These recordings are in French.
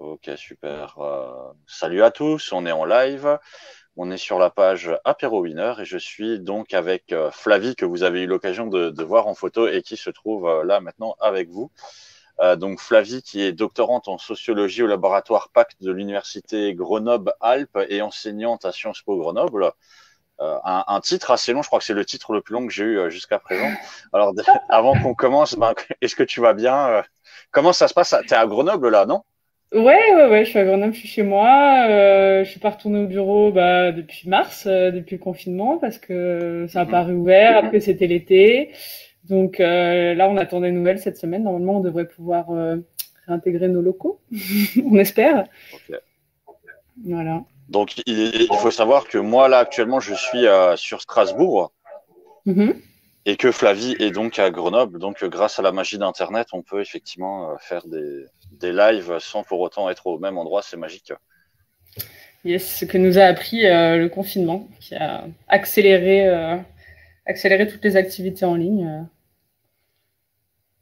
Ok, super. Salut à tous, on est en live. On est sur la page Apéro Winner et je suis donc avec Flavie que vous avez eu l'occasion de voir en photo et qui se trouve là maintenant avec vous. Donc Flavie qui est doctorante en sociologie au laboratoire PACT de l'université Grenoble-Alpes et enseignante à Sciences Po Grenoble. Un titre assez long, je crois que c'est le titre le plus long que j'ai eu jusqu'à présent. Alors avant qu'on commence, est-ce que tu vas bien Comment ça se passe? T'es à Grenoble là, non? Ouais, je suis à Grenoble, je suis chez moi. Je suis pas retournée au bureau depuis mars, depuis le confinement, parce que ça n'a Mhm. pas réouvert. Après, c'était l'été. Donc là, on attend des nouvelles cette semaine. Normalement, on devrait pouvoir réintégrer nos locaux, on espère. Ok. Voilà. Donc, il faut savoir que moi, là, actuellement, je suis sur Strasbourg Mhm. et que Flavie est donc à Grenoble. Donc, grâce à la magie d'Internet, on peut effectivement faire des lives sans pour autant être au même endroit. C'est magique. Yes, ce que nous a appris le confinement, qui a accéléré toutes les activités en ligne.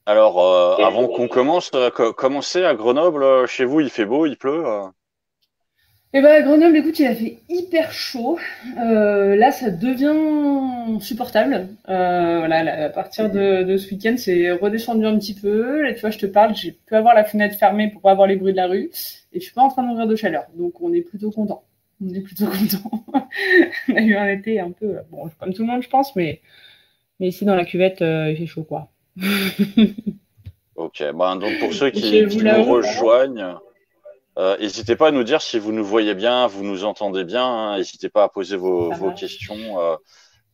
Alors, avant qu'on commence, comment c'est à Grenoble? Chez vous, il fait beau, il pleut? Eh ben, à Grenoble, écoute, il a fait hyper chaud. Là, ça devient supportable. Voilà, là, à partir de ce week-end, c'est redescendu un petit peu. Là, tu vois, je te parle, j'ai pu avoir la fenêtre fermée pour pas avoir les bruits de la rue. Et je suis pas en train de mourir de chaleur. Donc, on est plutôt content. On est plutôt content. On a eu un été un peu, bon, comme tout le monde, je pense, mais ici, dans la cuvette, il fait chaud, quoi. Ok. Donc, pour ceux Et chez vous, qui nous là-haut? rejoignent, n'hésitez pas à nous dire si vous nous voyez bien, vous nous entendez bien. Hein. N'hésitez pas à poser Ça vos marche. questions.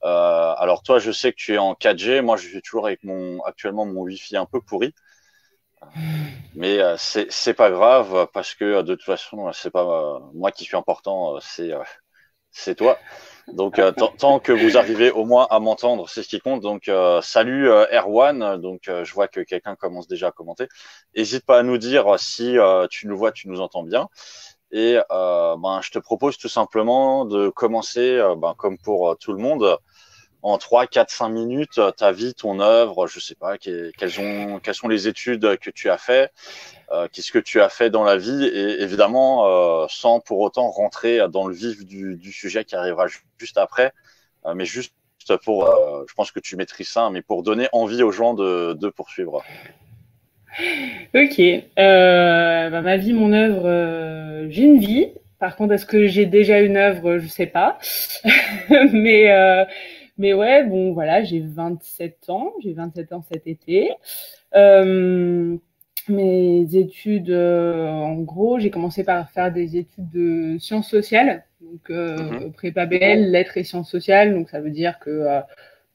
Alors toi, je sais que tu es en 4G. Moi, je suis toujours avec actuellement mon Wi-Fi un peu pourri. Mais c'est pas grave parce que de toute façon, c'est pas moi qui suis important, c'est toi. Donc tant que vous arrivez au moins à m'entendre, c'est ce qui compte. Donc salut Erwan. Donc je vois que quelqu'un commence déjà à commenter. N'hésite pas à nous dire si tu nous vois, tu nous entends bien. Et je te propose tout simplement de commencer, comme pour tout le monde, en 3, 4, 5 minutes, ta vie, ton œuvre, je sais pas, quelles sont les études que tu as fait, qu'est-ce que tu as fait dans la vie, et évidemment, sans pour autant rentrer dans le vif du sujet qui arrivera juste après, mais juste pour, je pense que tu maîtrises ça, mais pour donner envie aux gens de poursuivre. Ok. Ma vie, mon œuvre, j'ai une vie. Par contre, est-ce que j'ai déjà une œuvre? Je sais pas. mais, euh, mais ouais, bon, voilà, j'ai 27 ans. J'ai 27 ans cet été. Euh, Mes études, en gros, j'ai commencé par faire des études de sciences sociales. Donc, Mhm, prépa BL, lettres et sciences sociales. Donc, ça veut dire que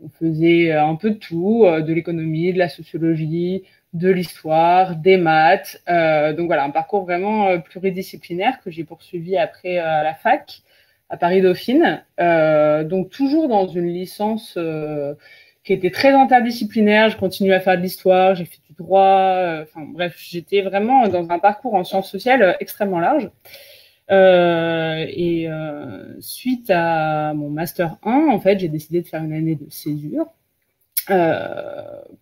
on faisait un peu de tout, de l'économie, de la sociologie, de l'histoire, des maths. Donc voilà, un parcours vraiment pluridisciplinaire que j'ai poursuivi après à la fac à Paris Dauphine. Donc toujours dans une licence qui était très interdisciplinaire. Je continue à faire de l'histoire, j'ai fait du droit. Enfin bref, j'étais vraiment dans un parcours en sciences sociales extrêmement large. Suite à mon master 1, en fait, j'ai décidé de faire une année de césure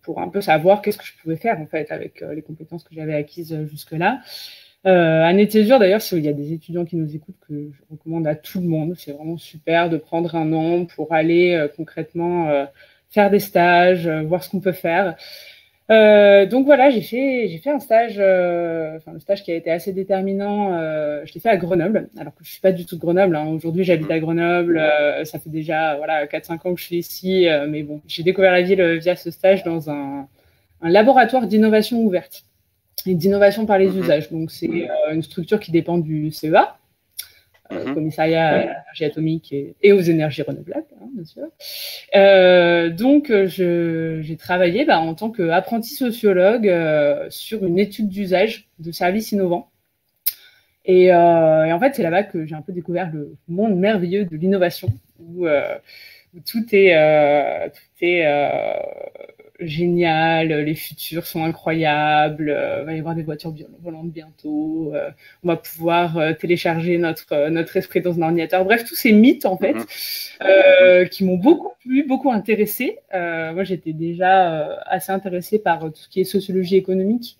pour un peu savoir qu'est-ce que je pouvais faire en fait avec les compétences que j'avais acquises jusque-là. Année de césure, d'ailleurs, s'il y a des étudiants qui nous écoutent, que je recommande à tout le monde, c'est vraiment super de prendre un an pour aller concrètement faire des stages, voir ce qu'on peut faire. Donc voilà, j'ai fait un stage, enfin le stage qui a été assez déterminant. Je l'ai fait à Grenoble, alors que je suis pas du tout de Grenoble. Hein. Aujourd'hui, j'habite mhm, à Grenoble. Ça fait déjà voilà 4-5 ans que je suis ici, mais bon, j'ai découvert la ville via ce stage dans un laboratoire d'innovation ouverte et d'innovation par les mhm, usages. Donc c'est une structure qui dépend du CEA, mhm, commissariat à l'énergie atomique et aux énergies renouvelables, hein, bien sûr. J'ai travaillé en tant qu'apprenti sociologue sur une étude d'usage de services innovants. Et en fait, c'est là-bas que j'ai un peu découvert le monde merveilleux de l'innovation, où tout est génial, les futurs sont incroyables, il va y avoir des voitures volantes bientôt, on va pouvoir télécharger notre esprit dans un ordinateur. Bref, tous ces mythes en fait mhm, mhm, qui m'ont beaucoup plu, beaucoup intéressé. Moi, j'étais déjà assez intéressée par tout ce qui est sociologie économique,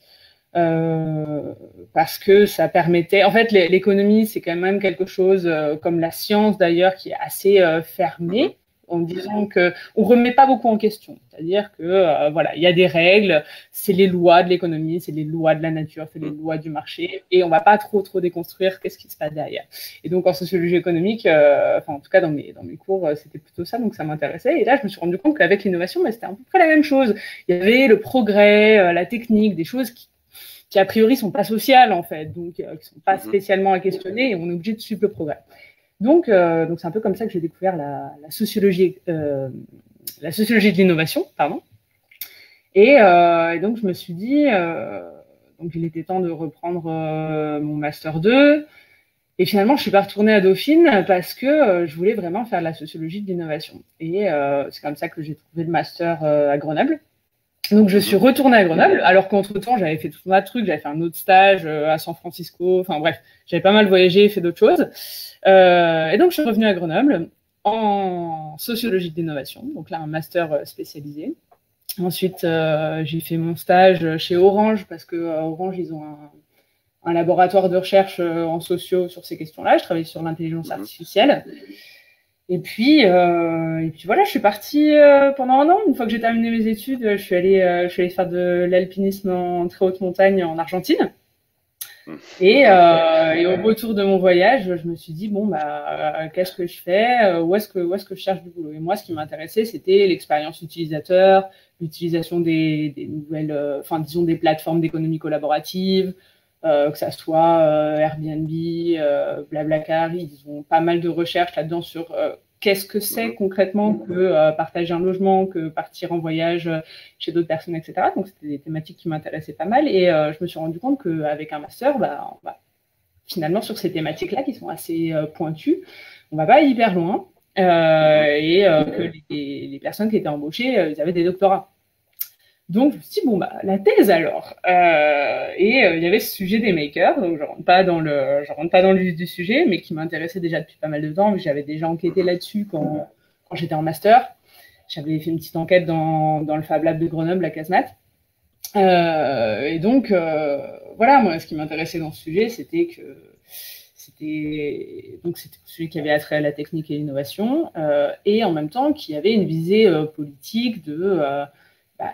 euh, parce que ça permettait. En fait, l'économie, c'est quand même quelque chose comme la science d'ailleurs, qui est assez fermée, en disant que on remet pas beaucoup en question. C'est-à-dire que voilà, il y a des règles, c'est les lois de l'économie, c'est les lois de la nature, c'est les lois du marché, et on va pas trop déconstruire qu'est-ce qui se passe derrière. Et donc en sociologie économique, enfin en tout cas dans mes cours, c'était plutôt ça, donc ça m'intéressait. Et là, je me suis rendu compte qu'avec l'innovation, c'était à peu près la même chose. Il y avait le progrès, la technique, des choses qui a priori sont pas sociales en fait, donc qui sont pas spécialement à questionner, et on est obligé de suivre le progrès. Donc c'est un peu comme ça que j'ai découvert la sociologie de l'innovation, pardon. Et donc je me suis dit, donc il était temps de reprendre mon master 2. Et finalement, je suis pas retournée à Dauphine parce que je voulais vraiment faire de la sociologie de l'innovation. Et c'est comme ça que j'ai trouvé le master à Grenoble. Donc, je suis retournée à Grenoble, alors qu'entre-temps, j'avais fait tout un tas de trucs. J'avais fait un autre stage à San Francisco. Enfin, bref, j'avais pas mal voyagé, fait d'autres choses. Et donc, je suis revenue à Grenoble en sociologie de l'innovation. Donc là, un master spécialisé. Ensuite, j'ai fait mon stage chez Orange parce que Orange, ils ont un laboratoire de recherche en sociaux sur ces questions-là. Je travaillais sur l'intelligence artificielle. Et puis voilà, je suis partie pendant un an. Une fois que j'ai terminé mes études, je suis allée faire de l'alpinisme en très haute montagne en Argentine. Et au retour de mon voyage, je me suis dit bon bah qu'est-ce que je fais, où est-ce que je cherche du boulot. Et moi, ce qui m'intéressait, c'était l'expérience utilisateur, l'utilisation des nouvelles, enfin disons des plateformes d'économie collaborative. Que ça soit Airbnb, Blablacar, ils ont pas mal de recherches là-dedans sur qu'est-ce que c'est concrètement que partager un logement, que partir en voyage chez d'autres personnes, etc. Donc, c'était des thématiques qui m'intéressaient pas mal. Et je me suis rendu compte qu'avec un master, finalement, sur ces thématiques-là, qui sont assez pointues, on va pas hyper loin. Que les personnes qui étaient embauchées, ils avaient des doctorats. Donc, je me suis dit, bon, la thèse alors. Il y avait ce sujet des makers, donc je rentre pas dans le vif du sujet, mais qui m'intéressait déjà depuis pas mal de temps. J'avais déjà enquêté là-dessus quand j'étais en master. J'avais fait une petite enquête dans le Fab Lab de Grenoble, à Casemat. Voilà, moi, ce qui m'intéressait dans ce sujet, c'était celui qui avait attrait à la technique et l'innovation, et en même temps, qui avait une visée politique de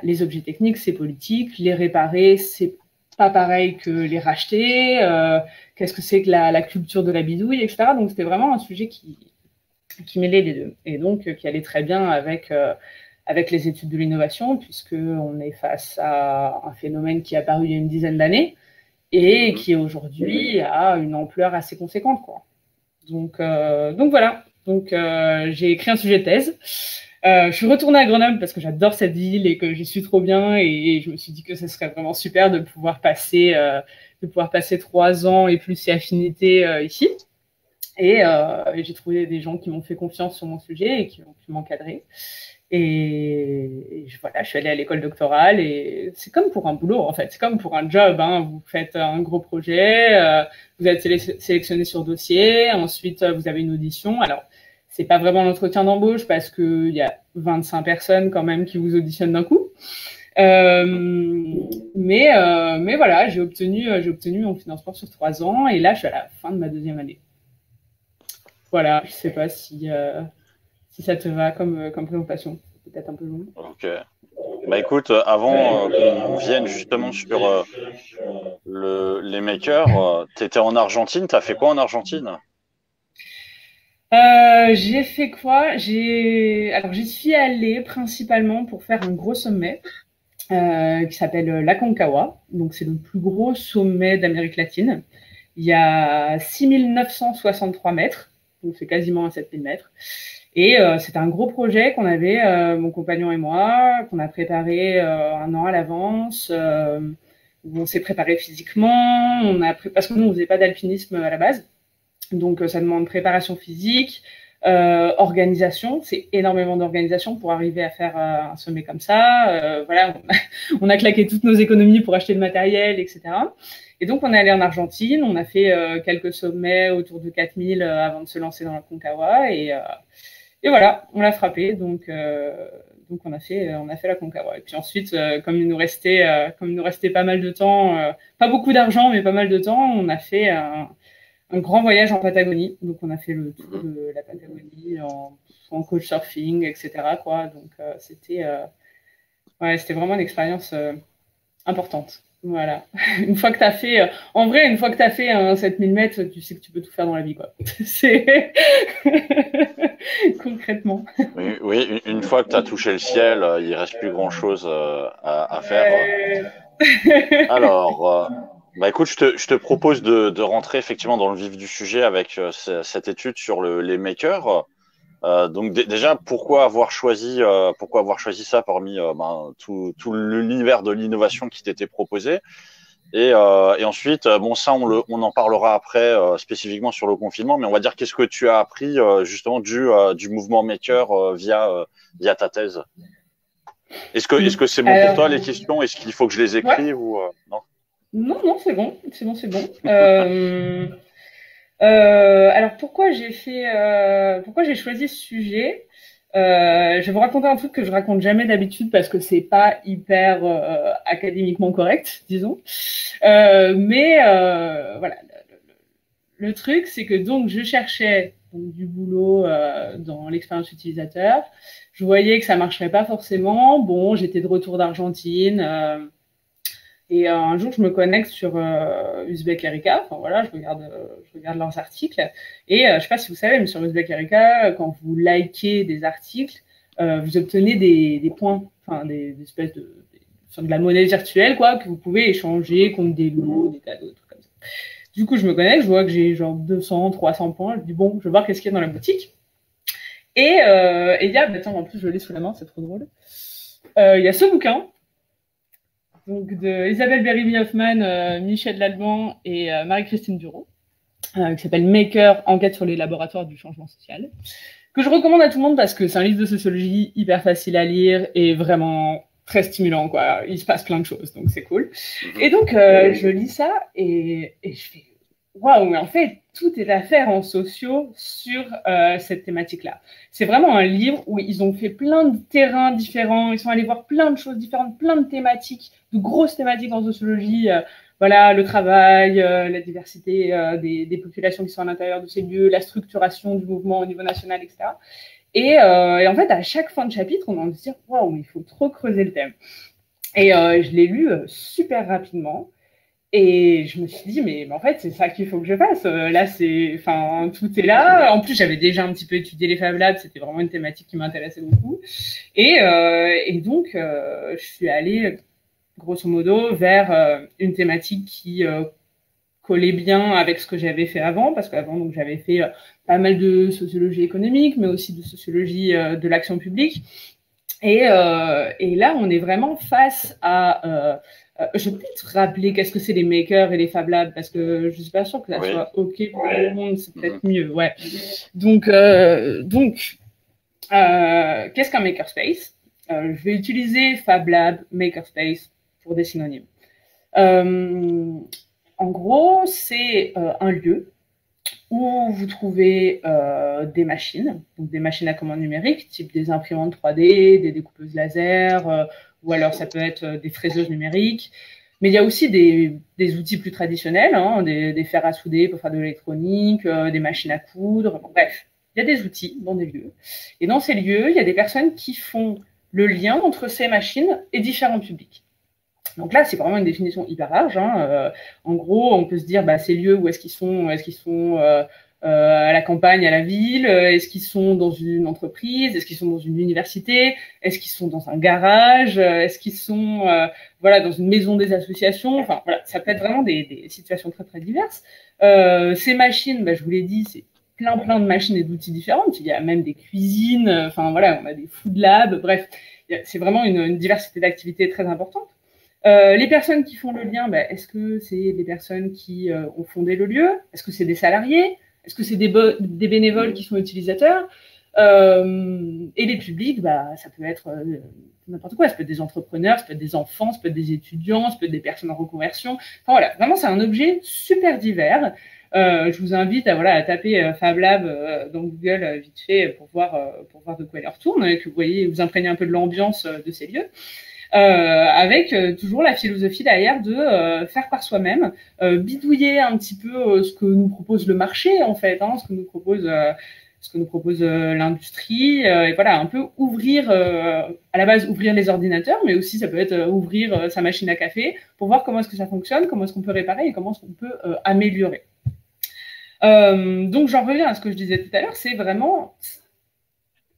les objets techniques, c'est politique. Les réparer, c'est pas pareil que les racheter. Qu'est-ce que c'est que la culture de la bidouille, etc. Donc, c'était vraiment un sujet qui mêlait les deux. Et donc, qui allait très bien avec les études de l'innovation, puisqu'on est face à un phénomène qui est apparu il y a une dizaine d'années et qui, aujourd'hui, a une ampleur assez conséquente, quoi. Donc voilà. Donc, j'ai écrit un sujet de thèse. Je suis retournée à Grenoble parce que j'adore cette ville et que j'y suis trop bien, et je me suis dit que ce serait vraiment super de pouvoir passer 3 ans et plus si affinité ici. Et j'ai trouvé des gens qui m'ont fait confiance sur mon sujet et qui ont pu m'encadrer. Et voilà, je suis allée à l'école doctorale, et c'est comme pour un boulot en fait, c'est comme pour un job, hein. Vous faites un gros projet, vous êtes sélectionné sur dossier, ensuite vous avez une audition. Alors, c'est pas vraiment l'entretien d'embauche parce que il y a 25 personnes quand même qui vous auditionnent d'un coup. Mais voilà, j'ai obtenu mon financement sur 3 ans, et là, je suis à la fin de ma 2e année. Voilà, je sais pas si ça te va comme présentation. Peut-être un peu long. Ok. Bah écoute, avant qu'on vienne justement sur les makers, t'étais en Argentine, t'as fait quoi en Argentine? J'ai fait quoi? Alors, j'y suis allée principalement pour faire un gros sommet qui s'appelle l'Aconcagua. Donc, c'est le plus gros sommet d'Amérique latine. Il y a 6963 mètres, donc c'est quasiment à 7000 mètres. Et c'était un gros projet qu'on avait, mon compagnon et moi, qu'on a préparé 1 an à l'avance, où on s'est préparé physiquement, parce que nous, on faisait pas d'alpinisme à la base. Donc, ça demande préparation physique, organisation. C'est énormément d'organisation pour arriver à faire un sommet comme ça. Voilà, on a claqué toutes nos économies pour acheter le matériel, etc. Et donc, on est allé en Argentine. On a fait quelques sommets autour de 4000 avant de se lancer dans la Concagua. Et voilà, on l'a frappé. Donc donc on a fait la Concagua. Et puis ensuite, comme il nous restait pas mal de temps, pas beaucoup d'argent, mais pas mal de temps, on a fait un grand voyage en Patagonie. Donc on a fait le tour de la Patagonie en couchsurfing, etc. quoi. Donc c'était vraiment une expérience importante. Voilà. Une fois que tu as fait, en vrai, une fois que tu as fait un 7000 mètres, tu sais que tu peux tout faire dans la vie, quoi. C'est concrètement. Oui, une fois que tu as touché le ciel, il reste plus grand-chose à faire. Alors, bah écoute, je te propose de rentrer effectivement dans le vif du sujet avec cette étude sur les makers. Donc déjà, pourquoi avoir choisi ça parmi tout l'univers de l'innovation qui t'était proposé et ensuite, bon ça on en parlera après spécifiquement sur le confinement, mais on va dire qu'est-ce que tu as appris justement du mouvement maker via ta thèse. Est-ce que c'est bon pour toi les questions? Est-ce qu'il faut que je les écrive ou non? Non, c'est bon. Alors pourquoi j'ai choisi ce sujet? Je vais vous raconter un truc que je raconte jamais d'habitude parce que c'est pas hyper académiquement correct, disons. Mais voilà, le truc c'est que donc je cherchais du boulot dans l'expérience utilisateur. Je voyais que ça marcherait pas forcément. Bon, j'étais de retour d'Argentine. Et un jour, je me connecte sur Uzbek Erika. Enfin voilà, je regarde leurs articles. Et je sais pas si vous savez, mais sur Uzbek Erika, quand vous likez des articles, vous obtenez des points, enfin des espèces de la monnaie virtuelle, quoi, que vous pouvez échanger contre des lots, des cadeaux, des trucs comme ça. Du coup, je me connecte, je vois que j'ai genre 200, 300 points. Je dis bon, je vais voir qu'est-ce qu'il y a dans la boutique. Et il y a, attends, en plus je l'ai sous la main, c'est trop drôle. Il y a ce bouquin. Donc de Isabelle Berry-Hoffman, Michel Lallemand et Marie-Christine Bureau, qui s'appelle Maker, enquête sur les laboratoires du changement social, que je recommande à tout le monde parce que c'est un livre de sociologie hyper facile à lire et vraiment très stimulant, quoi. Il se passe plein de choses, donc c'est cool. Et donc je lis ça et je fais waouh, mais en fait tout est à faire en sociaux sur cette thématique-là. C'est vraiment un livre où ils ont fait plein de terrains différents, ils sont allés voir plein de choses différentes, plein de thématiques, de grosses thématiques en sociologie, voilà, le travail, la diversité des populations qui sont à l'intérieur de ces lieux, la structuration du mouvement au niveau national, etc. Et en fait, à chaque fin de chapitre, on a envie de se dire waouh, mais il faut trop creuser le thème. Et je l'ai lu super rapidement. Et je me suis dit, mais en fait, c'est ça qu'il faut que je fasse. Là, tout est là. En plus, j'avais déjà un petit peu étudié les Fab Labs. C'était vraiment une thématique qui m'intéressait beaucoup. Et donc, je suis allée, grosso modo, vers une thématique qui collait bien avec ce que j'avais fait avant. Parce qu'avant, donc, j'avais fait pas mal de sociologie économique, mais aussi de sociologie de l'action publique. Et là, on est vraiment face à... je vais peut-être rappeler qu'est-ce que c'est les makers et les Fab Labs parce que je suis pas sûre que ça soit OK pour tout le monde, c'est peut-être mieux. Ouais. Donc qu'est-ce qu'un makerspace? Je vais utiliser Fab Lab, makerspace pour des synonymes. En gros, c'est un lieu où vous trouvez des machines, donc des machines à commande numérique, type des imprimantes 3D, des découpeuses laser, ou alors ça peut être des fraiseuses numériques. Mais il y a aussi des outils plus traditionnels, hein, des fers à souder pour faire de l'électronique, des machines à coudre. Bon, bref, il y a des outils dans des lieux. Et dans ces lieux, il y a des personnes qui font le lien entre ces machines et différents publics. Donc là, c'est vraiment une définition hyper large. Hein. En gros, on peut se dire, ces lieux, où est-ce qu'ils sont? Est-ce qu'ils sont à la campagne, à la ville? Est-ce qu'ils sont dans une entreprise? Est-ce qu'ils sont dans une université? Est-ce qu'ils sont dans un garage? Est-ce qu'ils sont dans une maison des associations? Enfin, voilà, ça peut être vraiment des situations très, très diverses. Ces machines, je vous l'ai dit, c'est plein de machines et d'outils différentes. Il y a même des cuisines. Enfin, voilà, on a des food labs. Bref, c'est vraiment une diversité d'activités très importante. Les personnes qui font le lien, est-ce que c'est des personnes qui ont fondé le lieu? Est-ce que c'est des salariés? Est-ce que c'est des bénévoles qui sont utilisateurs? Et les publics, ça peut être n'importe quoi. Ça peut être des entrepreneurs, ça peut être des enfants, ça peut être des étudiants, ça peut être des personnes en reconversion. Enfin voilà, vraiment, c'est un objet super divers je vous invite à taper Fab Lab dans Google vite fait pour voir de quoi il retourne et que vous imprégnez un peu de l'ambiance de ces lieux. Avec toujours la philosophie derrière de faire par soi-même, bidouiller un petit peu ce que nous propose le marché en fait, ce que nous propose l'industrie, et voilà, un peu ouvrir, à la base ouvrir les ordinateurs, mais aussi ça peut être ouvrir sa machine à café pour voir comment est-ce que ça fonctionne, comment est-ce qu'on peut réparer et comment est-ce qu'on peut améliorer. Donc j'en reviens à ce que je disais tout à l'heure, c'est vraiment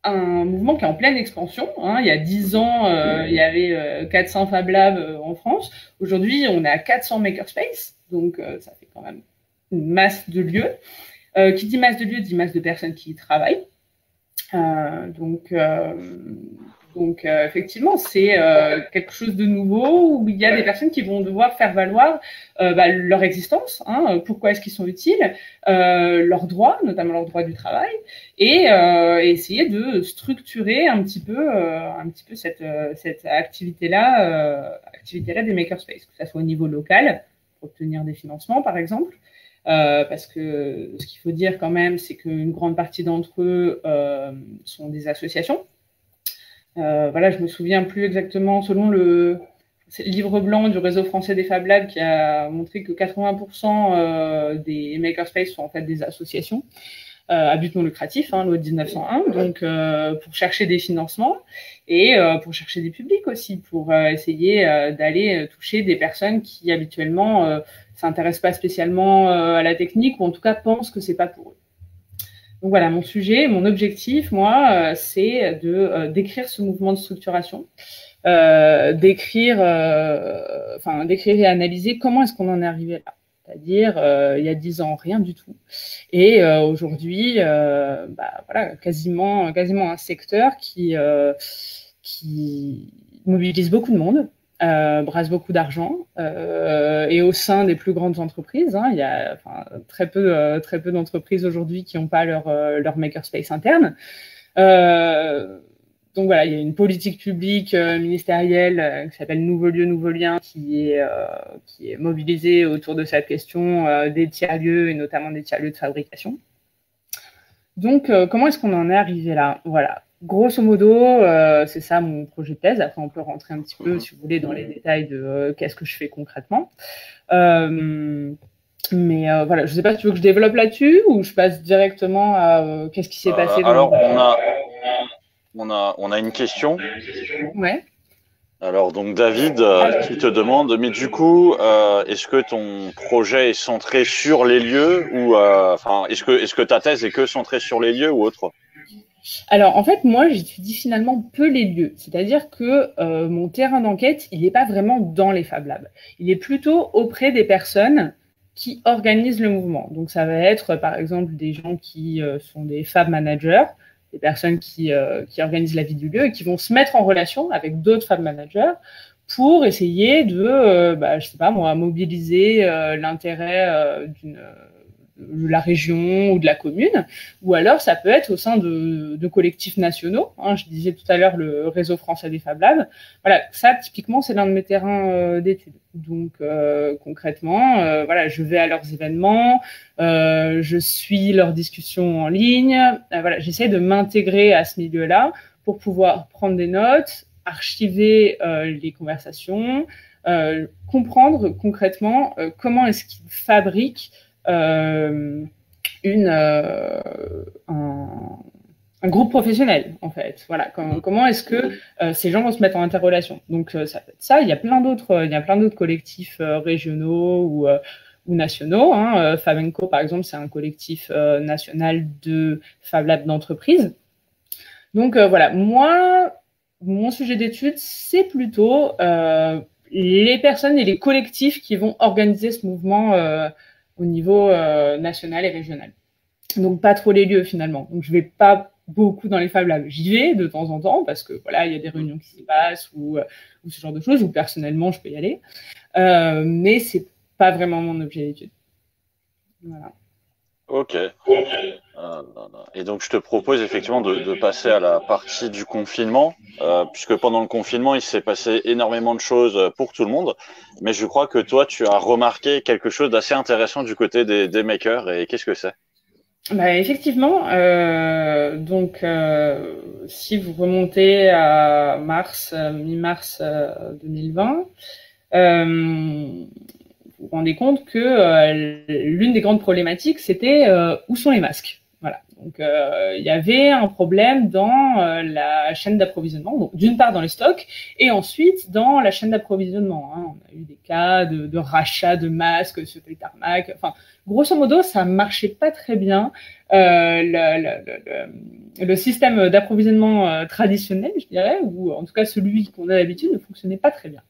un mouvement qui est en pleine expansion. Il y a 10 ans, il y avait 400 Fab Labs en France. Aujourd'hui, on est à 400 Makerspace, donc ça fait quand même une masse de lieux. Qui dit masse de lieux, dit masse de personnes qui y travaillent. Donc effectivement, c'est quelque chose de nouveau où il y a des personnes qui vont devoir faire valoir leur existence, pourquoi est-ce qu'ils sont utiles, leurs droits, notamment leurs droits du travail, et essayer de structurer un petit peu cette activité-là des makerspaces, que ça soit au niveau local, pour obtenir des financements par exemple. Parce que ce qu'il faut dire quand même, c'est qu'une grande partie d'entre eux sont des associations. Je me souviens plus exactement, selon le livre blanc du réseau français des Fab Labs qui a montré que 80% des makerspaces sont en fait des associations à but non lucratif, loi de 1901, donc pour chercher des financements et pour chercher des publics aussi, pour essayer d'aller toucher des personnes qui habituellement s'intéressent pas spécialement à la technique ou en tout cas pensent que c'est pas pour eux. Donc voilà, mon sujet, mon objectif, moi, c'est de décrire ce mouvement de structuration, décrire et analyser comment est-ce qu'on en est arrivé là. C'est-à-dire, il y a 10 ans, rien du tout. Et aujourd'hui, quasiment un secteur qui mobilise beaucoup de monde, brasse beaucoup d'argent, et au sein des plus grandes entreprises, il y a très peu d'entreprises aujourd'hui qui n'ont pas leur makerspace interne. Donc voilà, il y a une politique publique ministérielle qui s'appelle Nouveaux lieux, nouveaux liens, qui est mobilisée autour de cette question des tiers-lieux et notamment des tiers-lieux de fabrication. Donc, comment est-ce qu'on en est arrivé là? Voilà. Grosso modo, c'est ça mon projet de thèse. Après, on peut rentrer un petit peu, si vous voulez, dans les détails de qu'est-ce que je fais concrètement. Mais voilà, je ne sais pas si tu veux que je développe là-dessus ou je passe directement à qu'est-ce qui s'est passé. Alors, on a une question. Ouais. Alors, donc, David, qui te demande, mais du coup, est-ce que ton projet est centré sur les lieux ou, est-ce que ta thèse est que centrée sur les lieux ou autre? Alors, en fait, moi, j'étudie finalement peu les lieux. C'est-à-dire que mon terrain d'enquête, il n'est pas vraiment dans les Fab Labs. Il est plutôt auprès des personnes qui organisent le mouvement. Donc, ça va être, par exemple, des gens qui sont des Fab Managers, des personnes qui organisent la vie du lieu et qui vont se mettre en relation avec d'autres Fab Managers pour essayer de, je sais pas moi, mobiliser l'intérêt de la région ou de la commune, ou alors ça peut être au sein de collectifs nationaux. Je disais tout à l'heure le réseau français des Fab Labs. Voilà, ça typiquement c'est l'un de mes terrains d'études. Donc concrètement, je vais à leurs événements, je suis leurs discussions en ligne. J'essaie de m'intégrer à ce milieu-là pour pouvoir prendre des notes, archiver les conversations, comprendre concrètement comment est-ce qu'ils fabriquent un groupe professionnel en fait. Voilà, comment est-ce que ces gens vont se mettre en interrelation. Donc ça peut être ça. Il y a plein d'autres collectifs régionaux ou nationaux. Fabenco par exemple, c'est un collectif national de Fab Lab d'entreprise. Donc voilà, moi mon sujet d'étude c'est plutôt les personnes et les collectifs qui vont organiser ce mouvement au niveau national et régional. Donc pas trop les lieux finalement. Donc je vais pas beaucoup dans les Fab Labs. J'y vais de temps en temps parce que voilà, il y a des réunions qui s'y passent ou ce genre de choses, ou personnellement je peux y aller. Mais c'est pas vraiment mon objet d'étude. Voilà. Ok. Et donc, je te propose effectivement de passer à la partie du confinement, puisque pendant le confinement, il s'est passé énormément de choses pour tout le monde. Mais je crois que toi, tu as remarqué quelque chose d'assez intéressant du côté des makers. Et qu'est-ce que c'est? Bah, effectivement, si vous remontez à mi-mars 2020, vous vous rendez compte que l'une des grandes problématiques, c'était où sont les masques. Voilà. Donc, il y avait un problème dans la chaîne d'approvisionnement. Donc, d'une part dans les stocks, et ensuite dans la chaîne d'approvisionnement. Hein. On a eu des cas de rachat de masques sur les tarmacs. Enfin, grosso modo, ça marchait pas très bien. Le système d'approvisionnement traditionnel, je dirais, ou en tout cas celui qu'on a d'habitude, ne fonctionnait pas très bien.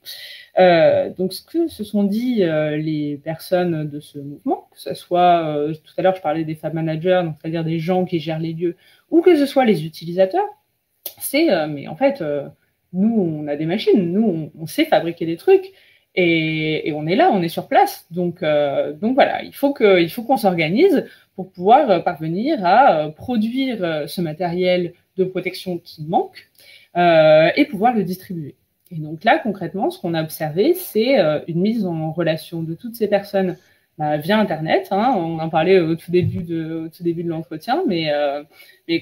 Donc, ce que se sont dit les personnes de ce mouvement, que ce soit, tout à l'heure, je parlais des fab managers, donc c'est-à-dire des gens qui gèrent les lieux, ou que ce soit les utilisateurs, c'est, mais en fait, nous, on a des machines, nous, on sait fabriquer des trucs, et on est là, on est sur place. Donc voilà, il faut qu'on s'organise pour pouvoir parvenir à produire ce matériel de protection qui manque et pouvoir le distribuer. Et donc là, concrètement, ce qu'on a observé, c'est une mise en relation de toutes ces personnes via Internet. Hein. On en parlait au tout début de l'entretien, mais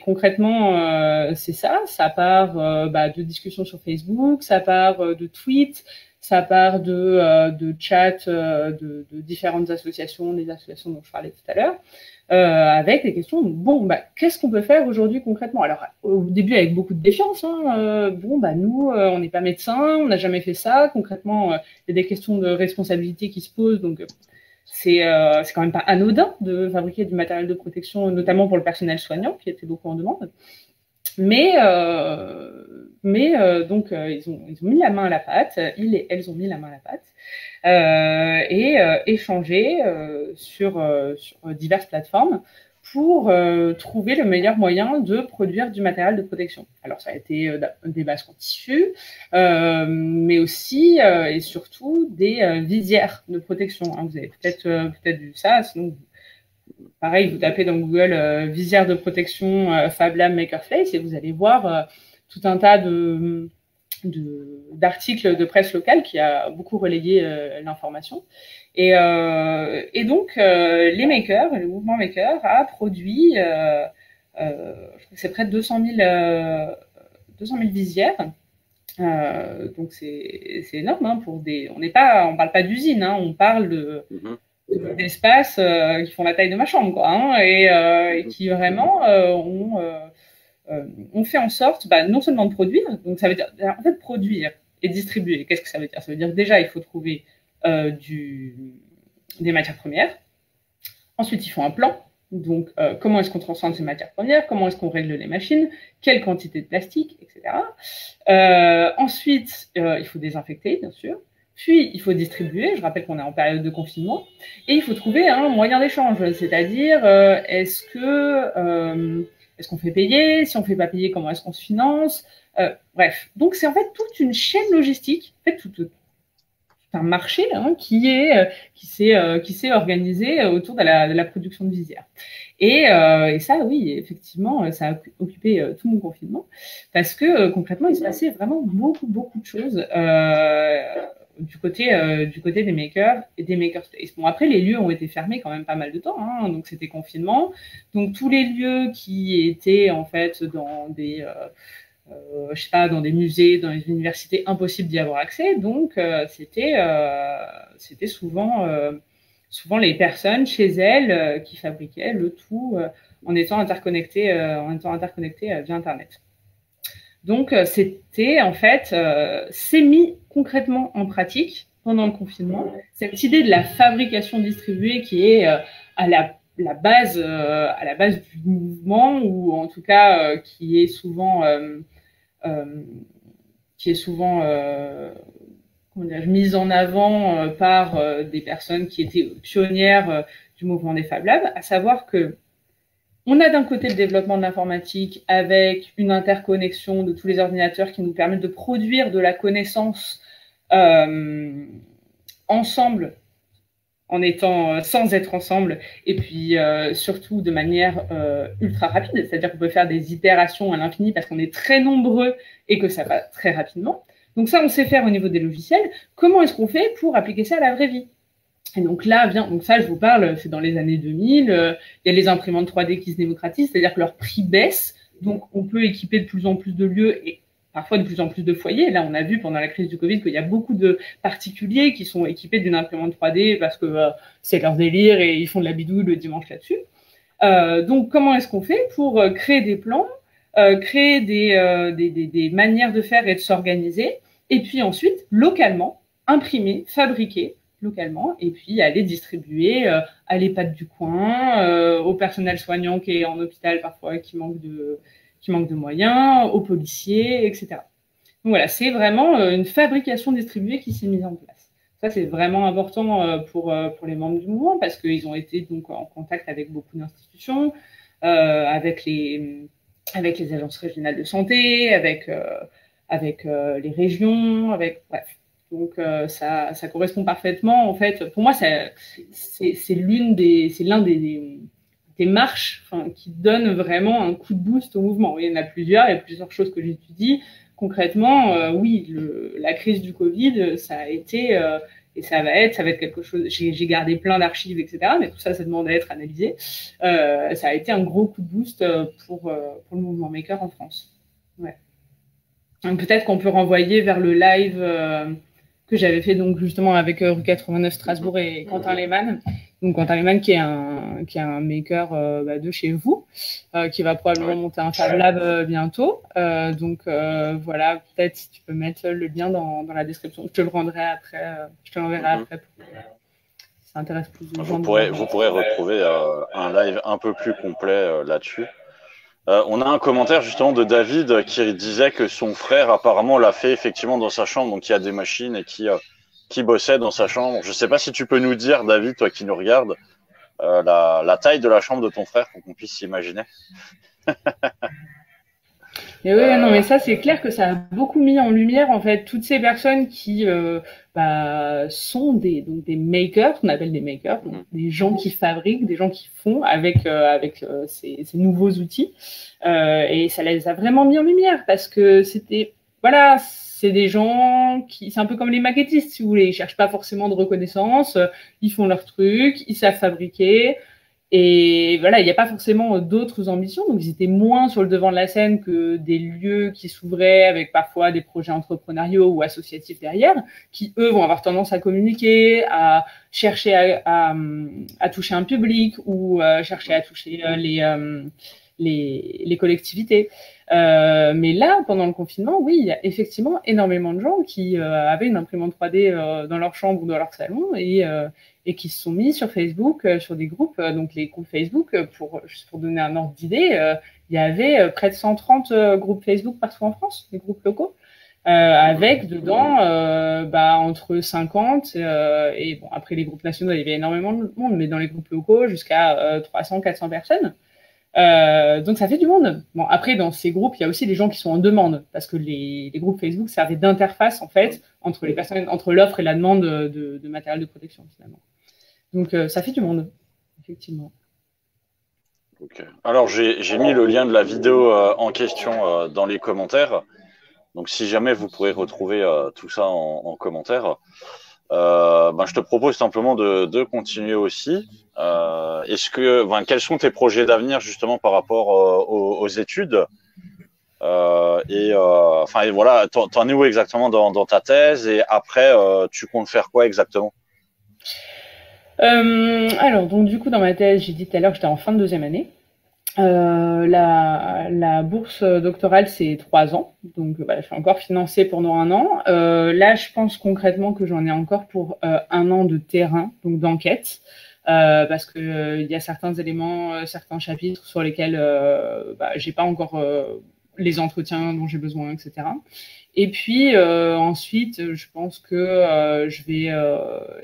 concrètement, c'est ça. Ça part de discussions sur Facebook, ça part de tweets, ça part de chats de différentes associations, des associations dont je parlais tout à l'heure. Avec des questions. Bon, qu'est-ce qu'on peut faire aujourd'hui concrètement? Alors, au début, avec beaucoup de défiance. Hein, nous, on n'est pas médecins, on n'a jamais fait ça. Concrètement, il y a des questions de responsabilité qui se posent. Donc, c'est quand même pas anodin de fabriquer du matériel de protection, notamment pour le personnel soignant, qui était beaucoup en demande. Mais ils ont mis la main à la pâte, ils et elles ont mis la main à la pâte, et échangé sur diverses plateformes pour trouver le meilleur moyen de produire du matériel de protection. Alors ça a été des masques en tissu, mais aussi et surtout des visières de protection. Hein. Vous avez peut-être vu ça, sinon pareil, vous tapez dans Google visière de protection Fab Lab Makerface et vous allez voir tout un tas d'articles de presse locale qui a beaucoup relayé l'information. Et donc, les makers, le mouvement maker a produit, je crois que c'est près de 200 000 visières. Donc, c'est énorme hein, pour des. On parle pas d'usine, hein, on parle d'espaces qui font la taille de ma chambre, quoi, hein, et qui vraiment ont fait en sorte, non seulement de produire, donc ça veut dire, en fait, produire et distribuer. Qu'est-ce que ça veut dire? Ça veut dire que déjà, il faut trouver des matières premières. Ensuite, il faut un plan. Donc, comment est-ce qu'on transforme ces matières premières? Comment est-ce qu'on règle les machines? Quelle quantité de plastique, etc. Ensuite, il faut désinfecter, bien sûr. Puis, il faut distribuer. Je rappelle qu'on est en période de confinement. Et il faut trouver un moyen d'échange. C'est-à-dire, est-ce qu'on fait payer? Si on ne fait pas payer, comment est-ce qu'on se finance? Bref. Donc, c'est en fait toute une chaîne logistique, en fait, tout un marché hein, qui s'est organisé autour de la production de visières. Et ça, oui, effectivement, ça a occupé tout mon confinement parce que concrètement, il se passait vraiment beaucoup de choses du côté des makers et des makerspaces. Bon, après, les lieux ont été fermés quand même pas mal de temps, hein, donc c'était confinement. Donc tous les lieux qui étaient en fait dans des je sais pas, dans des musées, dans les universités, impossible d'y avoir accès. Donc, c'était souvent les personnes chez elles qui fabriquaient le tout en étant interconnectées via Internet. Donc, c'était en fait, c'est mis concrètement en pratique pendant le confinement. Cette idée de la fabrication distribuée qui est à la base du mouvement, ou en tout cas qui est souvent mise en avant par des personnes qui étaient pionnières du mouvement des Fab Labs, à savoir que on a d'un côté le développement de l'informatique avec une interconnexion de tous les ordinateurs qui nous permettent de produire de la connaissance ensemble en étant sans être ensemble, et puis surtout de manière ultra rapide, c'est-à-dire qu'on peut faire des itérations à l'infini parce qu'on est très nombreux et que ça va très rapidement. Donc ça, on sait faire au niveau des logiciels. Comment est-ce qu'on fait pour appliquer ça à la vraie vie? Et donc là, donc ça, je vous parle, c'est dans les années 2000. Il y a les imprimantes 3D qui se démocratisent, c'est-à-dire que leur prix baisse. Donc, on peut équiper de plus en plus de lieux et parfois de plus en plus de foyers. Là, on a vu pendant la crise du Covid qu'il y a beaucoup de particuliers qui sont équipés d'une imprimante 3D parce que c'est leur délire et ils font de la bidouille le dimanche là-dessus. Donc, comment est-ce qu'on fait pour créer des plans, créer des manières de faire et de s'organiser, et puis ensuite, localement, imprimer, fabriquer localement, et puis aller distribuer à l'EHPAD du coin, au personnel soignant qui est en hôpital parfois, qui manque de moyens, aux policiers, etc. Donc voilà, c'est vraiment une fabrication distribuée qui s'est mise en place. Ça, c'est vraiment important pour les membres du mouvement parce qu'ils ont été donc en contact avec beaucoup d'institutions, avec les agences régionales de santé, avec les régions, bref. Donc ça correspond parfaitement. En fait, pour moi, c'est l'un des marches qui donne vraiment un coup de boost au mouvement. Il y en a plusieurs choses que j'étudie. Concrètement, oui, la crise du Covid, ça a été et ça va être quelque chose. J'ai gardé plein d'archives, etc. Mais tout ça, ça demande à être analysé. Ça a été un gros coup de boost pour le mouvement maker en France. Ouais. Peut-être qu'on peut renvoyer vers le live que j'avais fait donc justement avec Rue 89 Strasbourg et Quentin Lehmann. Donc Quentin Lehmann qui est un maker de chez vous, qui va probablement monter un Fab Lab bientôt. Donc voilà, peut-être si tu peux mettre le lien dans la description. Je te le rendrai après. Je te l'enverrai après. Ça intéresse plus de gens. Vous pourrez retrouver un live un peu plus complet là-dessus. On a un commentaire justement de David qui disait que son frère apparemment l'a fait effectivement dans sa chambre, donc il y a des machines et qui bossait dans sa chambre. Je sais pas si tu peux nous dire, David, toi qui nous regardes, la taille de la chambre de ton frère pour qu'on puisse s'imaginer. Et oui, non, mais ça, c'est clair que ça a beaucoup mis en lumière, en fait, toutes ces personnes qui sont des makers, qu'on appelle des makers, donc des gens qui fabriquent, des gens qui font avec ces nouveaux outils. Et ça les a vraiment mis en lumière parce que c'est des gens c'est un peu comme les maquettistes, si vous voulez. Ils cherchent pas forcément de reconnaissance, ils font leur truc, ils savent fabriquer. Et voilà, il n'y a pas forcément d'autres ambitions. Donc, ils étaient moins sur le devant de la scène que des lieux qui s'ouvraient avec parfois des projets entrepreneuriaux ou associatifs derrière, qui, eux, vont avoir tendance à communiquer, à chercher à toucher un public ou chercher à toucher les collectivités. Mais là, pendant le confinement, oui, il y a effectivement énormément de gens qui avaient une imprimante 3D dans leur chambre ou dans leur salon et qui se sont mis sur Facebook, sur des groupes, donc les groupes Facebook, juste pour donner un ordre d'idée, il y avait près de 130 groupes Facebook partout en France, des groupes locaux, avec dedans entre 50 et bon, après les groupes nationaux, il y avait énormément de monde, mais dans les groupes locaux, jusqu'à 300, 400 personnes. Donc ça fait du monde. Bon, après, dans ces groupes, il y a aussi des gens qui sont en demande, parce que les groupes Facebook servaient d'interface, en fait, entre les personnes, entre l'offre et la demande de matériel de protection, finalement. Donc, ça fait du monde, effectivement. Okay. Alors, j'ai mis le lien de la vidéo en question dans les commentaires. Donc, si jamais vous pourrez retrouver tout ça en commentaire, je te propose simplement de continuer aussi. Quels sont tes projets d'avenir justement par rapport aux études voilà, t'en es où exactement dans ta thèse et après tu comptes faire quoi exactement? Alors, donc du coup, dans ma thèse, j'ai dit tout à l'heure que j'étais en fin de deuxième année. La bourse doctorale, c'est 3 ans. Donc, je suis encore financée pendant 1 an. Là, je pense concrètement que j'en ai encore pour 1 an de terrain, donc d'enquête. Parce que il y a certains éléments, certains chapitres sur lesquels j'ai pas encore les entretiens dont j'ai besoin, etc. Et puis ensuite, je pense que je vais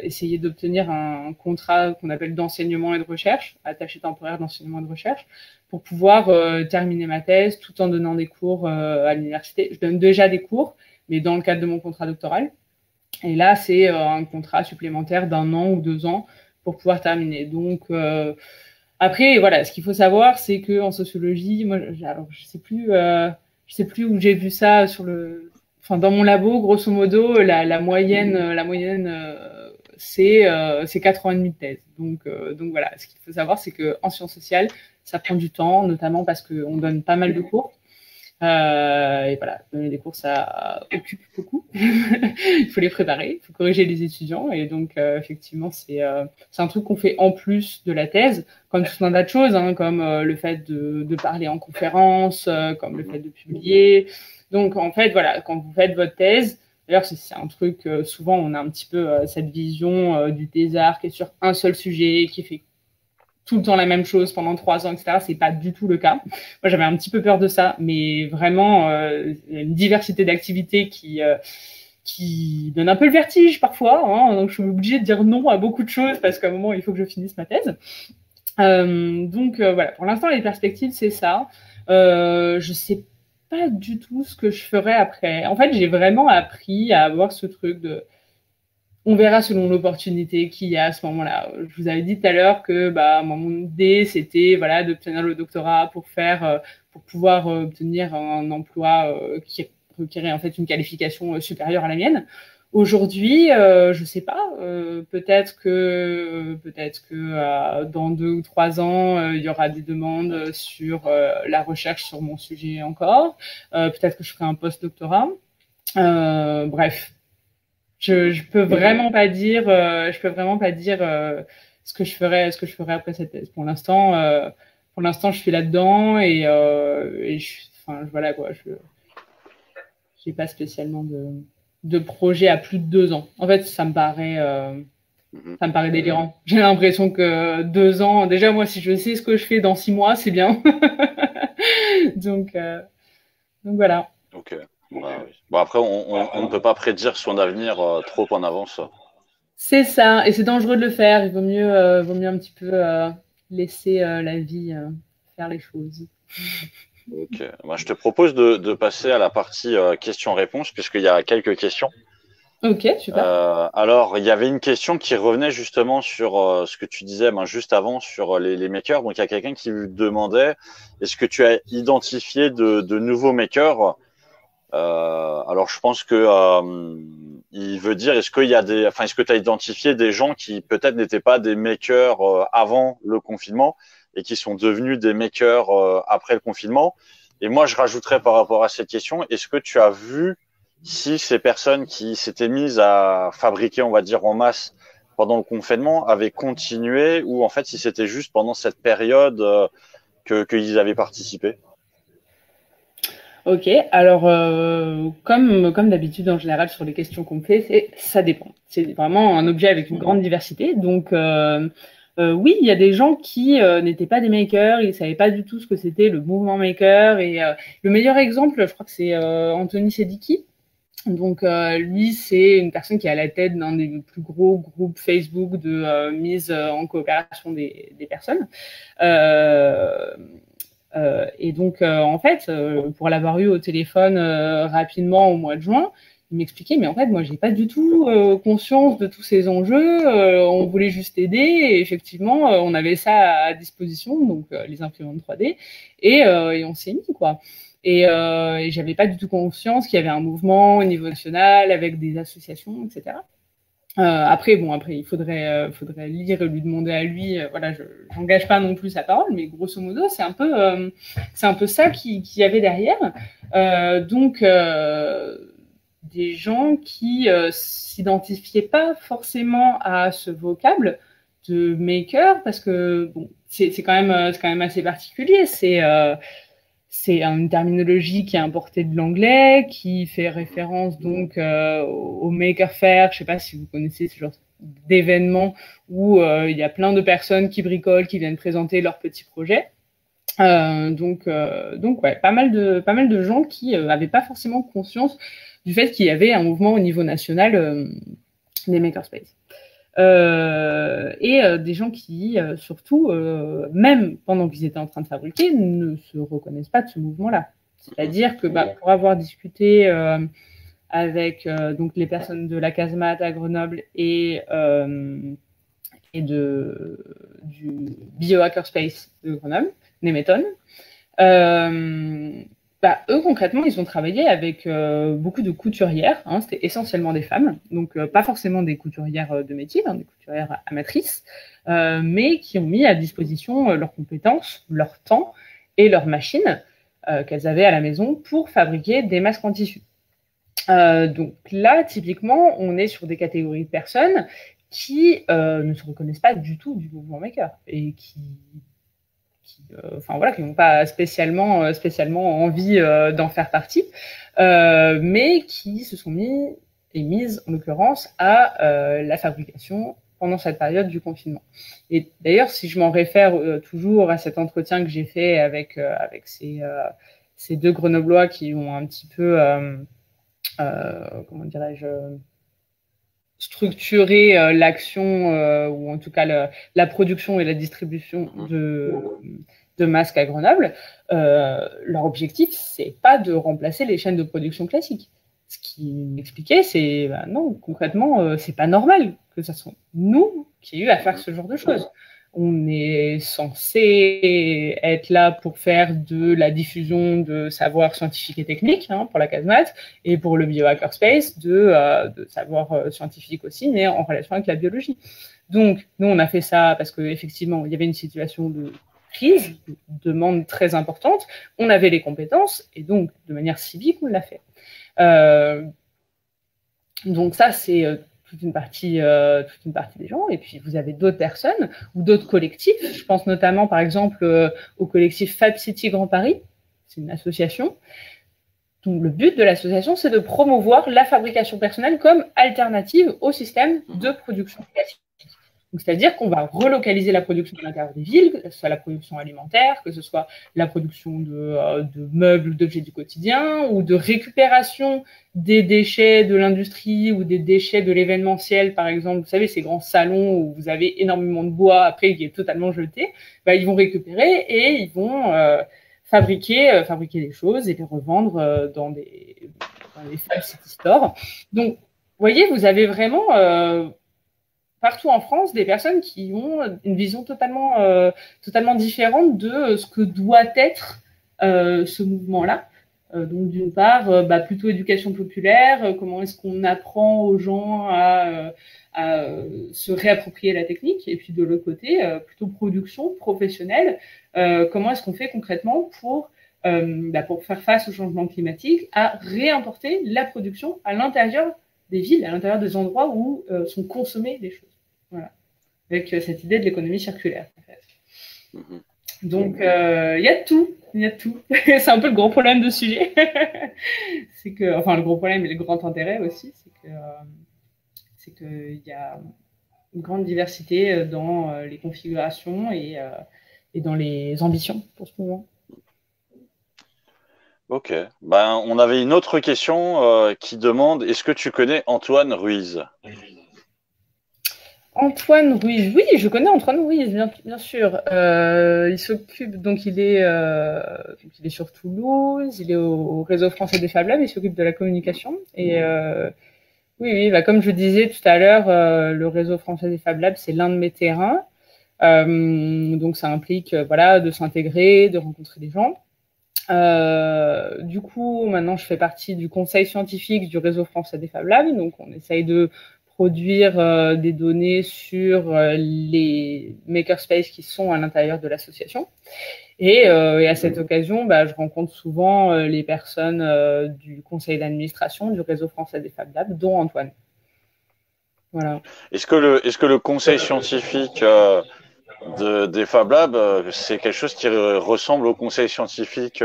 essayer d'obtenir un contrat qu'on appelle d'enseignement et de recherche, attaché temporaire d'enseignement et de recherche, pour pouvoir terminer ma thèse tout en donnant des cours à l'université. Je donne déjà des cours, mais dans le cadre de mon contrat doctoral. Et là, c'est un contrat supplémentaire d'1 an ou 2 ans pour pouvoir terminer. Donc, après, voilà, ce qu'il faut savoir, c'est qu'en sociologie, moi, alors, je sais plus où j'ai vu ça enfin, dans mon labo, grosso modo, la moyenne, c'est 4 ans et demi de thèse. Donc voilà, ce qu'il faut savoir, c'est que en sciences sociales, ça prend du temps, notamment parce qu'on donne pas mal de cours. Et voilà, donner des cours, ça occupe beaucoup. Il faut les préparer, il faut corriger les étudiants. Et donc, effectivement, c'est un truc qu'on fait en plus de la thèse, comme tout un tas de choses, hein, comme le fait de parler en conférence, comme le fait de publier. Donc, en fait, voilà, quand vous faites votre thèse, d'ailleurs, c'est un truc, souvent, on a un petit peu cette vision du thésard qui est sur un seul sujet, qui fait tout le temps la même chose pendant 3 ans, etc. C'est pas du tout le cas. Moi, j'avais un petit peu peur de ça, mais vraiment, il y a une diversité d'activités qui donne un peu le vertige parfois. Hein, donc, je suis obligée de dire non à beaucoup de choses parce qu'à un moment, il faut que je finisse ma thèse. Donc, voilà. Pour l'instant, les perspectives, c'est ça. Je sais pas du tout ce que je ferai après. En fait, j'ai vraiment appris à avoir ce truc de on verra selon l'opportunité qu'il y a à ce moment-là. Je vous avais dit tout à l'heure que mon idée, c'était voilà, d'obtenir le doctorat pour pouvoir obtenir un emploi qui requérait en fait une qualification supérieure à la mienne. Aujourd'hui, je sais pas. Peut-être que dans 2 ou 3 ans, il y aura des demandes sur la recherche sur mon sujet encore. Peut-être que je ferai un post-doctorat. Bref. Je peux vraiment pas dire ce que je ferai après cette thèse. Pour l'instant, je suis là-dedans et voilà quoi. Je j'ai pas spécialement de projet à plus de 2 ans. En fait, ça me paraît délirant. J'ai l'impression que 2 ans, déjà moi, si je sais ce que je fais dans 6 mois, c'est bien. donc voilà. Ok. Bah, oui. Bon, après, on ne peut pas prédire son avenir trop en avance. C'est ça, et c'est dangereux de le faire. Il vaut mieux un petit peu laisser la vie faire les choses. Ok. Bah, je te propose de passer à la partie questions-réponses, puisqu'il y a quelques questions. Ok, super. Alors, il y avait une question qui revenait justement sur ce que tu disais juste avant sur les makers. Donc, il y a quelqu'un qui demandait, est-ce que tu as identifié de nouveaux makers? Alors, je pense que il veut dire, est-ce que tu as identifié des gens qui peut-être n'étaient pas des makers avant le confinement et qui sont devenus des makers après le confinement? Et moi, je rajouterais par rapport à cette question, est-ce que tu as vu si ces personnes qui s'étaient mises à fabriquer, on va dire, en masse pendant le confinement avaient continué ou en fait si c'était juste pendant cette période qu'ils avaient participé? Ok, alors comme d'habitude en général sur les questions qu'on me fait, ça dépend. C'est vraiment un objet avec une grande diversité. Donc oui, il y a des gens qui n'étaient pas des makers, ils savaient pas du tout ce que c'était le mouvement maker. Et le meilleur exemple, je crois que c'est Anthony Sedicki. Donc lui, c'est une personne qui est à la tête d'un des plus gros groupes Facebook de mise en coopération des personnes. Et donc, en fait, pour l'avoir eu au téléphone rapidement au mois de juin, il m'expliquait, mais en fait, moi, j'ai pas du tout conscience de tous ces enjeux. On voulait juste aider. Et effectivement, on avait ça à disposition, donc les imprimantes 3D, et on s'est mis, quoi. Et j'avais pas du tout conscience qu'il y avait un mouvement au niveau national avec des associations, etc. Après, il faudrait lire et lui demander à lui. Voilà, j'engage pas non plus sa parole, mais grosso modo, c'est un peu ça qu'il y avait derrière. Donc, des gens qui s'identifiaient pas forcément à ce vocable de maker, parce que bon, c'est quand même assez particulier. C'est une terminologie qui est importée de l'anglais, qui fait référence donc au Maker Faire. Je sais pas si vous connaissez ce genre d'événement où il y a plein de personnes qui bricolent, qui viennent présenter leurs petits projets. Donc ouais, pas mal de gens qui avaient pas forcément conscience du fait qu'il y avait un mouvement au niveau national des makerspaces. Et des gens qui, surtout, même pendant qu'ils étaient en train de fabriquer, ne se reconnaissent pas de ce mouvement-là. C'est-à-dire que pour avoir discuté avec donc les personnes de la Casemate à Grenoble et et du Biohackerspace de Grenoble, Nemeton. Eux, concrètement, ils ont travaillé avec beaucoup de couturières. Hein, c'était essentiellement des femmes, donc pas forcément des couturières de métier, hein, des couturières amatrices, mais qui ont mis à disposition leurs compétences, leur temps et leurs machines qu'elles avaient à la maison pour fabriquer des masques en tissu. Donc là, typiquement, on est sur des catégories de personnes qui ne se reconnaissent pas du tout du mouvement maker et qui n'ont pas spécialement envie d'en faire partie, mais qui se sont mises en l'occurrence à la fabrication pendant cette période du confinement. Et d'ailleurs, si je m'en réfère toujours à cet entretien que j'ai fait avec ces deux Grenoblois qui ont un petit peu, comment dirais-je, structurer l'action ou en tout cas la production et la distribution de masques à Grenoble, leur objectif, c'est pas de remplacer les chaînes de production classiques. Ce qu'ils m'expliquaient, c'est non, concrètement, c'est pas normal que ce soit nous qui ayons eu à faire ce genre de choses. On est censé être là pour faire de la diffusion de savoir scientifique et technique, hein, pour la casemate, et pour le biohackerspace, de savoir scientifique aussi, mais en relation avec la biologie. Donc, nous, on a fait ça parce qu'effectivement, il y avait une situation de crise, de demande très importante, on avait les compétences, et donc, de manière civique, on l'a fait. Donc ça, c'est toute une partie des gens. Et puis, vous avez d'autres personnes ou d'autres collectifs. Je pense notamment, par exemple, au collectif Fab City Grand Paris. C'est une association. Donc, le but de l'association, c'est de promouvoir la fabrication personnelle comme alternative au système de production classique. C'est-à-dire qu'on va relocaliser la production à l'intérieur des villes, que ce soit la production alimentaire, que ce soit la production de meubles, d'objets du quotidien, ou de récupération des déchets de l'industrie ou des déchets de l'événementiel, par exemple. Vous savez, ces grands salons où vous avez énormément de bois, après, qui est totalement jeté, ils vont récupérer et ils vont fabriquer des choses et les revendre dans des Fab City Stores. Donc, vous voyez, vous avez vraiment... partout en France, des personnes qui ont une vision totalement différente de ce que doit être ce mouvement-là. Donc, d'une part, plutôt éducation populaire, comment est-ce qu'on apprend aux gens à se réapproprier la technique, et puis de l'autre côté, plutôt production professionnelle, comment est-ce qu'on fait concrètement pour faire face au changement climatique, à réimporter la production à l'intérieur des villes, à l'intérieur des endroits où sont consommées les choses. Voilà. Avec cette idée de l'économie circulaire, en fait. Donc, il y a de tout. Il y a de tout. C'est un peu le gros problème de ce sujet. C'est que, enfin, le gros problème et le grand intérêt aussi, c'est qu'il y a une grande diversité dans les configurations et dans les ambitions pour ce moment. Ok. On avait une autre question qui demande, est-ce que tu connais Antoine Ruiz? Antoine Ruiz, oui, je connais Antoine Ruiz, bien sûr. Il s'occupe, donc il est sur Toulouse, il est au réseau français des Fab Labs, il s'occupe de la communication. Et oui, comme je disais tout à l'heure, le réseau français des Fab Labs, c'est l'un de mes terrains. Donc ça implique de s'intégrer, de rencontrer des gens. Du coup, maintenant, je fais partie du conseil scientifique du réseau français des Fab Labs. Donc, on essaye de produire des données sur les makerspaces qui sont à l'intérieur de l'association. Et à cette occasion, je rencontre souvent les personnes du conseil d'administration du réseau français des Fab Labs, dont Antoine. Voilà. Est-ce que le conseil scientifique des Fab Labs, c'est quelque chose qui ressemble au conseil scientifique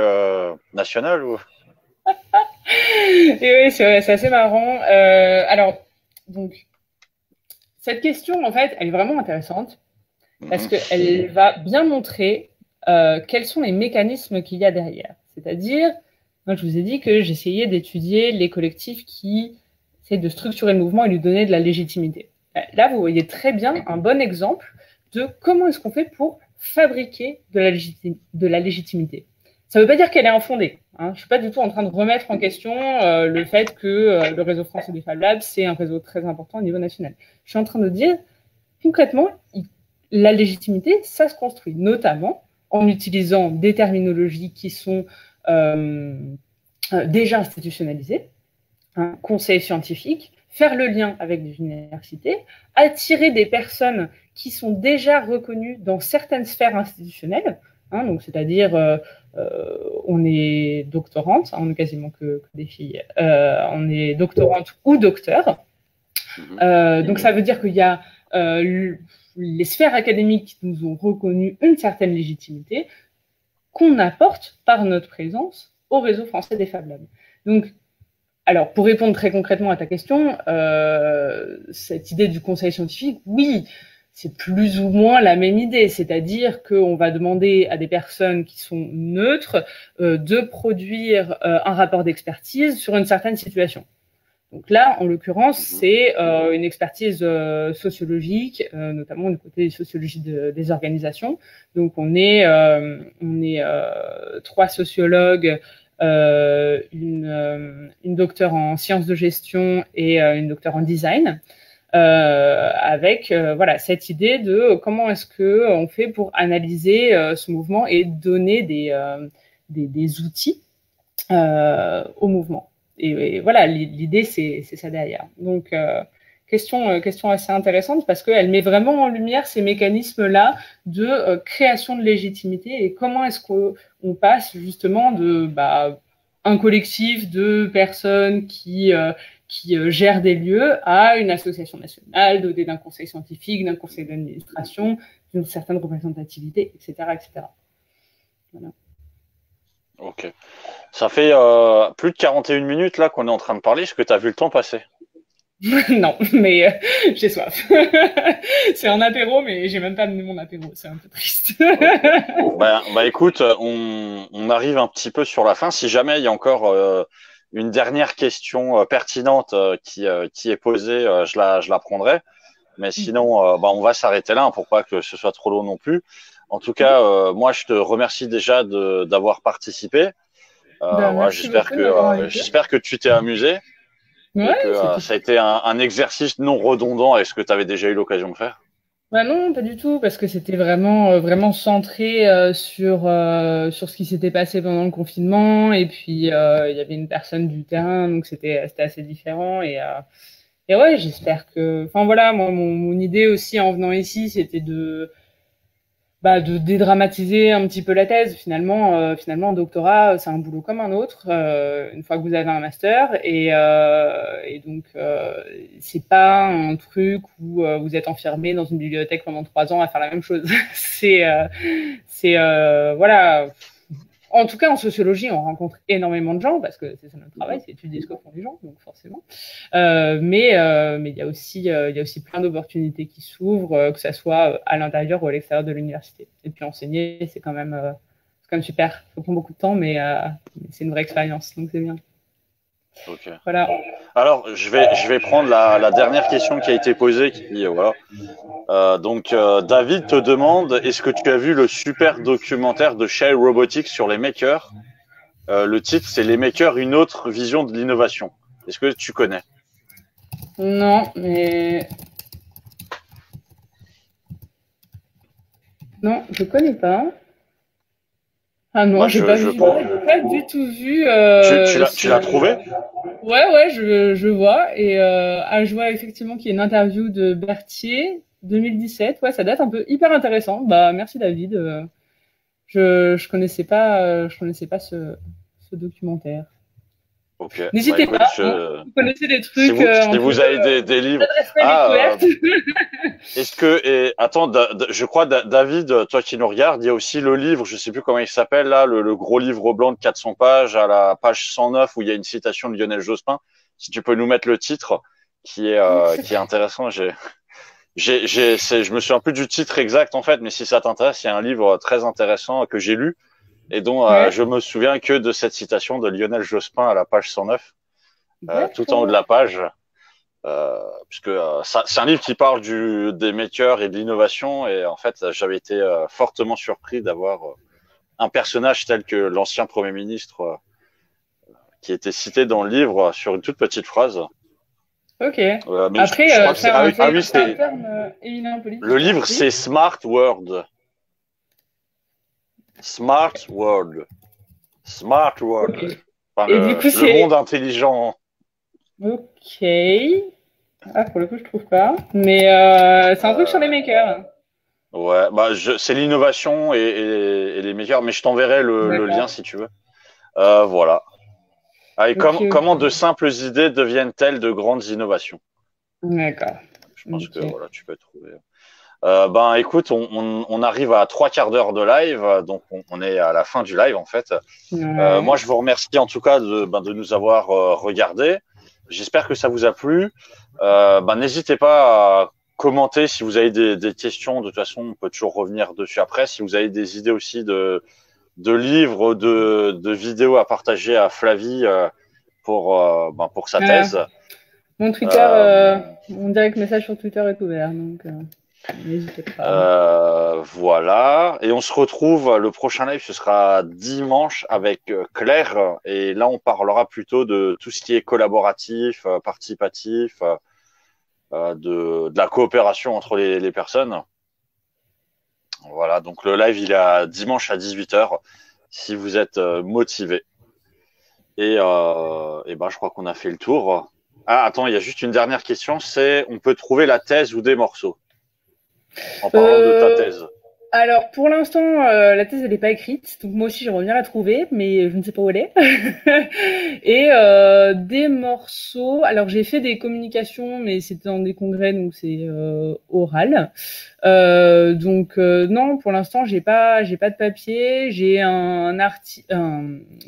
national ou... Et oui, c'est vrai, c'est assez marrant. Alors, donc, cette question, en fait, elle est vraiment intéressante parce qu'elle va bien montrer quels sont les mécanismes qu'il y a derrière. C'est-à-dire, moi, je vous ai dit que j'essayais d'étudier les collectifs qui essaient de structurer le mouvement et lui donner de la légitimité. Là, vous voyez très bien un bon exemple de comment est-ce qu'on fait pour fabriquer de la légitimité. Ça ne veut pas dire qu'elle est infondée. Hein. Je ne suis pas du tout en train de remettre en question le fait que le réseau français des Fab Labs, c'est un réseau très important au niveau national. Je suis en train de dire, concrètement, la légitimité, ça se construit notamment en utilisant des terminologies qui sont déjà institutionnalisées, un conseil scientifique, faire le lien avec des universités, attirer des personnes qui sont déjà reconnues dans certaines sphères institutionnelles, donc c'est-à-dire on est doctorante, on est quasiment que des filles, on est doctorante ou docteur. Donc ça veut dire qu'il y a les sphères académiques qui nous ont reconnu une certaine légitimité qu'on apporte par notre présence au réseau français des Fab Labs. Donc, alors, pour répondre très concrètement à ta question, cette idée du conseil scientifique, oui, c'est plus ou moins la même idée, c'est-à-dire qu'on va demander à des personnes qui sont neutres de produire un rapport d'expertise sur une certaine situation. Donc là, en l'occurrence, c'est une expertise sociologique, notamment du côté sociologie des organisations. Donc on est 3 sociologues, une docteure en sciences de gestion et une docteure en design, avec voilà cette idée de comment est-ce que on fait pour analyser ce mouvement et donner des outils au mouvement. Et voilà, l'idée, c'est ça derrière. Donc, question assez intéressante parce qu'elle met vraiment en lumière ces mécanismes-là de création de légitimité et comment est-ce qu'on passe justement de un collectif de personnes qui gèrent des lieux à une association nationale, dotée d'un conseil scientifique, d'un conseil d'administration, d'une certaine représentativité, etc., etc. Voilà. Ok. Ça fait plus de 41 minutes là qu'on est en train de parler. Est-ce que tu as vu le temps passer? Non, mais j'ai soif. C'est un apéro, mais j'ai même pas amené mon apéro. C'est un peu triste. Écoute, on arrive un petit peu sur la fin. Si jamais il y a encore une dernière question pertinente qui est posée, je la prendrai. Mais sinon, on va s'arrêter là pour pas que ce soit trop long non plus. En tout cas, moi, je te remercie déjà d'avoir participé. Voilà, j'espère que tu t'es amusé et que ça a été un exercice non redondant avec ce que tu avais déjà eu l'occasion de faire. Non, pas du tout, parce que c'était vraiment centré sur ce qui s'était passé pendant le confinement, et puis il y avait une personne du terrain, donc c'était assez différent. Et ouais, j'espère que, enfin voilà, moi mon idée aussi en venant ici, c'était de dédramatiser un petit peu la thèse. Finalement, un doctorat, c'est un boulot comme un autre, une fois que vous avez un master. Et donc, c'est pas un truc où vous êtes enfermé dans une bibliothèque pendant 3 ans à faire la même chose. Voilà. En tout cas, en sociologie, on rencontre énormément de gens parce que c'est ça notre travail, c'est étudier ce que font les gens, donc forcément. Mais il y a aussi plein d'opportunités qui s'ouvrent, que ça soit à l'intérieur ou à l'extérieur de l'université. Et puis enseigner, c'est quand même super. Ça prend beaucoup de temps, mais c'est une vraie expérience, donc c'est bien. Ok. Voilà. Alors, je vais prendre la dernière question qui a été posée. Voilà. David te demande, est-ce que tu as vu le super documentaire de Shell Robotics sur les makers? Le titre, c'est Les makers, une autre vision de l'innovation. Est-ce que tu connais? Non, mais... Non, je connais pas. Ah non, j'ai pas du tout vu. Tu l'as trouvé? Ouais, je vois. Et je vois effectivement qu'il y a une interview de Berthier 2017. Ouais, ça date un peu hyper intéressant. Merci David. Je connaissais pas ce documentaire. Ok. N'hésitez pas. Vous connaissez des trucs. Si vous avez des livres. Est-ce que attends, je crois David, toi qui nous regardes, il y a aussi le livre, je sais plus comment il s'appelle là, le gros livre blanc de 400 pages à la page 109 où il y a une citation de Lionel Jospin. Si tu peux nous mettre le titre, qui est intéressant. Je me souviens plus du titre exact en fait, mais si ça t'intéresse, il y a un livre très intéressant que j'ai lu et dont je me souviens que de cette citation de Lionel Jospin à la page 109, tout en haut de la page. Puisque c'est un livre qui parle des makers et de l'innovation, et en fait j'avais été fortement surpris d'avoir un personnage tel que l'ancien Premier ministre qui était cité dans le livre sur une toute petite phrase. Ok. Mais Après, je crois que c'est oui, c'est un c'est terme éminemment le politique, hein. livre, Oui. c'est Smart World. Smart World. Smart Ok. World. Enfin, Et du coup, le monde c'est. intelligent. Ok. Ah, pour le coup, je trouve pas. Mais c'est un truc sur les Euh, makers. ouais, bah c'est l'innovation et les meilleurs. Mais je t'enverrai le lien D'accord. si tu veux. Voilà. Ah, et Ok, comment de ok. simples idées deviennent-elles de grandes innovations? D'accord. Je pense que Ok. voilà, tu peux trouver. Ben écoute, on arrive à 3 quarts d'heure de live, donc on est à la fin du live en fait. Moi, Ouais. je vous remercie en tout cas de nous avoir regardés. J'espère que ça vous a plu. N'hésitez pas à commenter si vous avez des questions. De toute façon, on peut toujours revenir dessus après. Si vous avez des idées aussi de livres, de vidéos à partager à Flavie pour sa Voilà. thèse. Mon Twitter, Euh, mon direct message sur Twitter est ouvert, donc n'hésitez pas. voilà. Et on se retrouve, le prochain live, ce sera dimanche avec Claire. Et là, on parlera plutôt de tout ce qui est collaboratif, participatif, de la coopération entre les personnes. Voilà. Donc le live, il est à dimanche à 18h si vous êtes motivé. Et ben, je crois qu'on a fait le tour. Ah, attends, il y a juste une dernière question. C'est, on peut trouver la thèse ou des morceaux en parlant de ta Euh, thèse. alors, pour l'instant, la thèse, elle n'est pas écrite. Donc, moi aussi, j'aimerais bien la trouver, mais je ne sais pas où elle est. Et des morceaux. Alors, j'ai fait des communications, mais c'était dans des congrès, donc c'est oral. Non, pour l'instant, j'ai pas de papier. J'ai un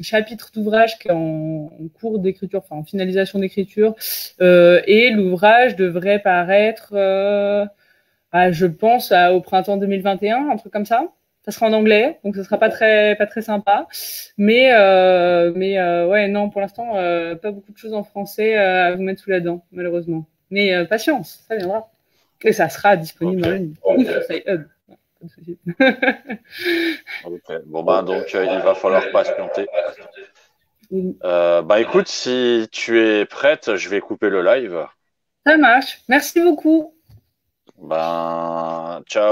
chapitre d'ouvrage qui est en cours d'écriture, enfin en finalisation d'écriture, et l'ouvrage devrait paraître. Je pense au printemps 2021, un truc comme ça. Ça sera en anglais, donc ce sera pas très sympa. Ouais, non, pour l'instant, pas beaucoup de choses en français à vous mettre sous la dent, malheureusement. Mais patience, ça viendra. Et ça sera disponible en Ok. ligne ou sur SciHub. Ok. Bon ben donc il va falloir patienter. Écoute, si tu es prête, je vais couper le live. Ça marche. Merci beaucoup. Ben ciao.